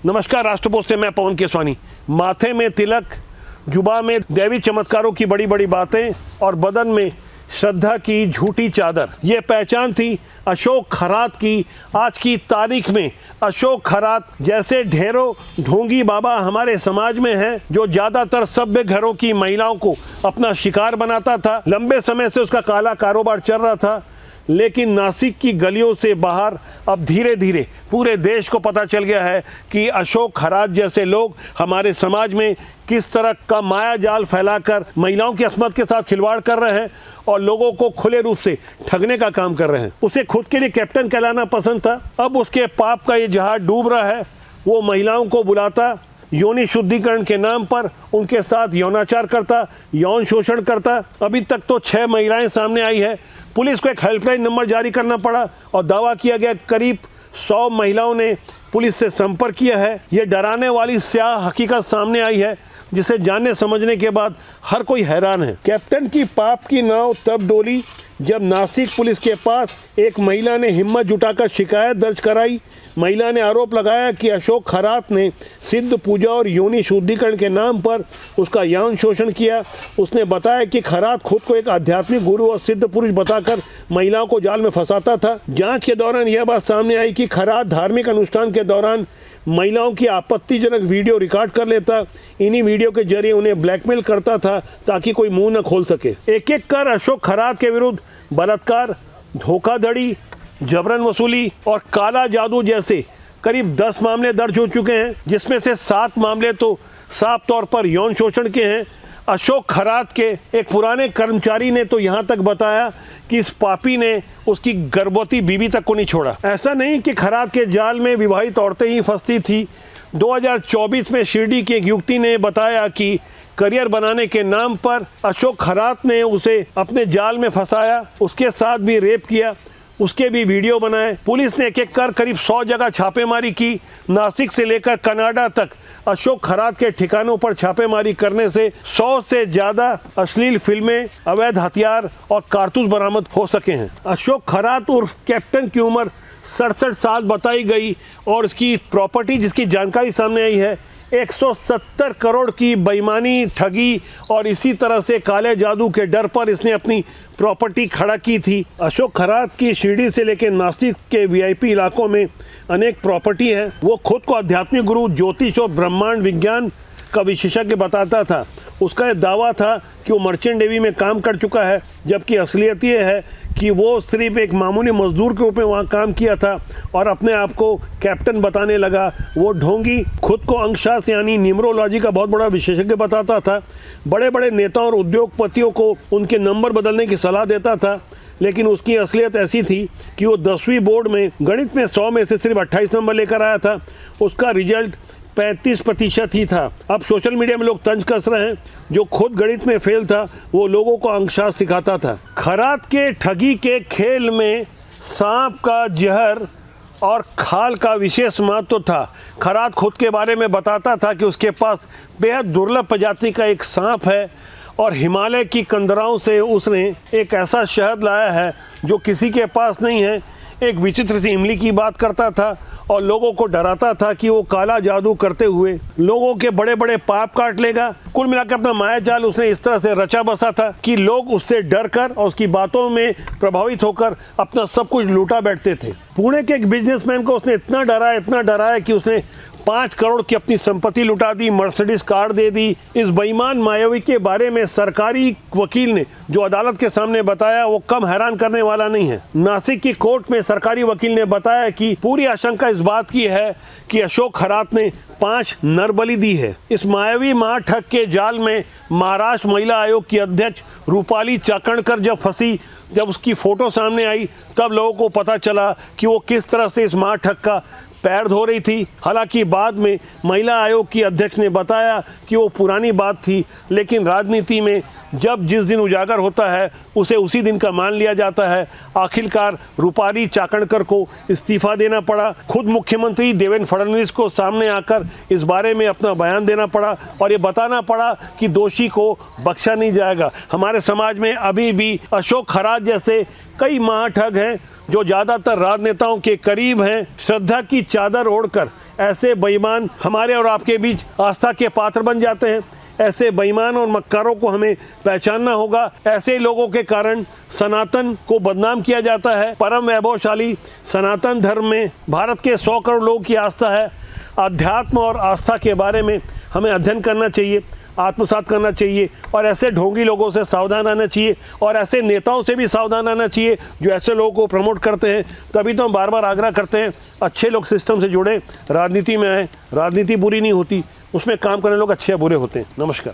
नमस्कार, राष्ट्रपोस्ट से मैं पवन केसवानी। माथे में तिलक, जुबा में दैवी चमत्कारों की बड़ी बड़ी बातें और बदन में श्रद्धा की झूठी चादर, ये पहचान थी अशोक खरात की। आज की तारीख में अशोक खरात जैसे ढेरों ढोंगी बाबा हमारे समाज में हैं, जो ज़्यादातर सभ्य घरों की महिलाओं को अपना शिकार बनाता था। लंबे समय से उसका काला कारोबार चल रहा था, लेकिन नासिक की गलियों से बाहर अब धीरे धीरे पूरे देश को पता चल गया है कि अशोक खरात जैसे लोग हमारे समाज में किस तरह का माया जाल फैलाकर महिलाओं की अस्मत के साथ खिलवाड़ कर रहे हैं और लोगों को खुले रूप से ठगने का काम कर रहे हैं। उसे खुद के लिए कैप्टन कहलाना पसंद था। अब उसके पाप का ये जहाज डूब रहा है। वो महिलाओं को बुलाता, यौन शुद्धिकरण के नाम पर उनके साथ यौनाचार करता, यौन शोषण करता। अभी तक तो 6 महिलाएं सामने आई है। पुलिस को एक हेल्पलाइन नंबर जारी करना पड़ा और दावा किया गया करीब 100 महिलाओं ने पुलिस से संपर्क किया है। ये डराने वाली स्याह हकीकत सामने आई है, जिसे जानने समझने के बाद हर कोई हैरान है। कैप्टन की पाप की नाव तब डोली जब नासिक पुलिस के पास एक महिला ने हिम्मत जुटाकर शिकायत दर्ज कराई। महिला ने आरोप लगाया कि अशोक खरात ने सिद्ध पूजा और योनि शुद्धिकरण के नाम पर उसका यौन शोषण किया। उसने बताया कि खरात खुद को एक आध्यात्मिक गुरु और सिद्ध पुरुष बताकर महिलाओं को जाल में फंसाता था। जांच के दौरान यह बात सामने आई कि खरात धार्मिक अनुष्ठान के दौरान महिलाओं की आपत्तिजनक वीडियो रिकॉर्ड कर लेता। इन्हीं वीडियो के जरिए उन्हें ब्लैकमेल करता था ताकि कोई मुंह न खोल सके। एक एक कर अशोक खरात के विरुद्ध बलात्कार, धोखाधड़ी, जबरन वसूली और काला जादू जैसे करीब 10 मामले दर्ज हो चुके हैं, जिसमें से 7 मामले तो साफ तौर पर यौन शोषण के हैं। अशोक खरात के एक पुराने कर्मचारी ने तो यहाँ तक बताया कि इस पापी ने उसकी गर्भवती बीवी तक को नहीं छोड़ा। ऐसा नहीं कि खरात के जाल में विवाहित औरतें ही फंसती थी। 2024 में शिरडी की एक युवती ने बताया कि करियर बनाने के नाम पर अशोक खरात ने उसे अपने जाल में फंसाया, उसके साथ भी रेप किया, उसके भी वीडियो बनाए। पुलिस ने एक एक कर करीब 100 जगह छापेमारी की। नासिक से लेकर कनाडा तक अशोक खरात के ठिकानों पर छापेमारी करने से 100 से ज़्यादा अश्लील फिल्में, अवैध हथियार और कारतूस बरामद हो सके हैं। अशोक खरात उर्फ कैप्टन की उम्र 67 साल बताई गई और इसकी प्रॉपर्टी जिसकी जानकारी सामने आई है 170 करोड़ की बेईमानी, ठगी और इसी तरह से काले जादू के डर पर इसने अपनी प्रॉपर्टी खड़ा की थी। अशोक खरात की शिरडी से लेकर नासिक के वीआईपी इलाकों में अनेक प्रॉपर्टी है। वो खुद को आध्यात्मिक गुरु, ज्योतिष और ब्रह्मांड विज्ञान का विशेषज्ञ बताता था। उसका यह दावा था कि वो मर्चेंट नेवी में काम कर चुका है, जबकि असलियत ये है कि वो सिर्फ एक मामूली मजदूर के रूप में वहाँ काम किया था और अपने आप को कैप्टन बताने लगा। वो ढोंगी खुद को अंकशास्त्र यानी न्यूमरोलॉजी का बहुत बड़ा विशेषज्ञ बताता था। बड़े बड़े नेताओं और उद्योगपतियों को उनके नंबर बदलने की सलाह देता था, लेकिन उसकी असलियत ऐसी थी कि वो 10वीं बोर्ड में गणित में 100 में से सिर्फ 28 नंबर लेकर आया था। उसका रिजल्ट 35% ही था। अब सोशल मीडिया में लोग तंज कस रहे हैं, जो खुद गणित में फेल था वो लोगों को अंकशास्त्र सिखाता था। खरात के ठगी के खेल में सांप का जहर और खाल का विशेष महत्व था। खरात खुद के बारे में बताता था कि उसके पास बेहद दुर्लभ प्रजाति का एक सांप है और हिमालय की कंदराओं से उसने एक ऐसा शहद लाया है जो किसी के पास नहीं है। एक विचित्र सी इमली की बात करता था और लोगों को डराता था कि वो काला जादू करते हुए लोगों के बड़े बड़े पाप काट लेगा। कुल मिलाकर अपना माया जाल उसने इस तरह से रचा बसा था कि लोग उससे डर कर और उसकी बातों में प्रभावित होकर अपना सब कुछ लूटा बैठते थे। पुणे के एक बिजनेसमैन को उसने इतना डराया कि उसने 5 करोड़ की अपनी संपत्ति लुटा दी, मर्सिडीज कार दे दी। इस बेईमान मायावी के बारे में सरकारी वकील ने जो अदालत के सामने बताया वो कम हैरान करने वाला नहीं है। नासिक की कोर्ट में सरकारी वकील ने बताया कि पूरी आशंका इस बात की है कि अशोक खरात ने 5 नरबलि दी है। इस मायावी महाठग के जाल में महाराष्ट्र महिला आयोग की अध्यक्ष रूपाली चाकणकर जब फंसी, जब उसकी फोटो सामने आई, तब लोगों को पता चला कि वो किस तरह से इस महाठग का पैर धो रही थी। हालांकि बाद में महिला आयोग की अध्यक्ष ने बताया कि वो पुरानी बात थी, लेकिन राजनीति में जब जिस दिन उजागर होता है उसे उसी दिन का मान लिया जाता है। आखिरकार रूपाली चाकणकर को इस्तीफा देना पड़ा। खुद मुख्यमंत्री देवेंद्र फडणवीस को सामने आकर इस बारे में अपना बयान देना पड़ा और ये बताना पड़ा कि दोषी को बख्शा नहीं जाएगा। हमारे समाज में अभी भी अशोक खरात जैसे कई महाठग हैं जो ज़्यादातर राजनेताओं के करीब हैं। श्रद्धा की चादर ओढ़कर ऐसे बेईमान हमारे और आपके बीच आस्था के पात्र बन जाते हैं। ऐसे बेईमान और मक्कारों को हमें पहचानना होगा। ऐसे लोगों के कारण सनातन को बदनाम किया जाता है। परम वैभवशाली सनातन धर्म में भारत के 100 करोड़ लोगों की आस्था है। अध्यात्म और आस्था के बारे में हमें अध्ययन करना चाहिए, आत्मसात करना चाहिए और ऐसे ढोंगी लोगों से सावधान रहना चाहिए और ऐसे नेताओं से भी सावधान रहना चाहिए जो ऐसे लोगों को प्रमोट करते हैं। तभी तो हम बार बार आग्रह करते हैं अच्छे लोग सिस्टम से जुड़े, राजनीति में आए। राजनीति बुरी नहीं होती, उसमें काम करने लोग अच्छे या बुरे होते हैं। नमस्कार।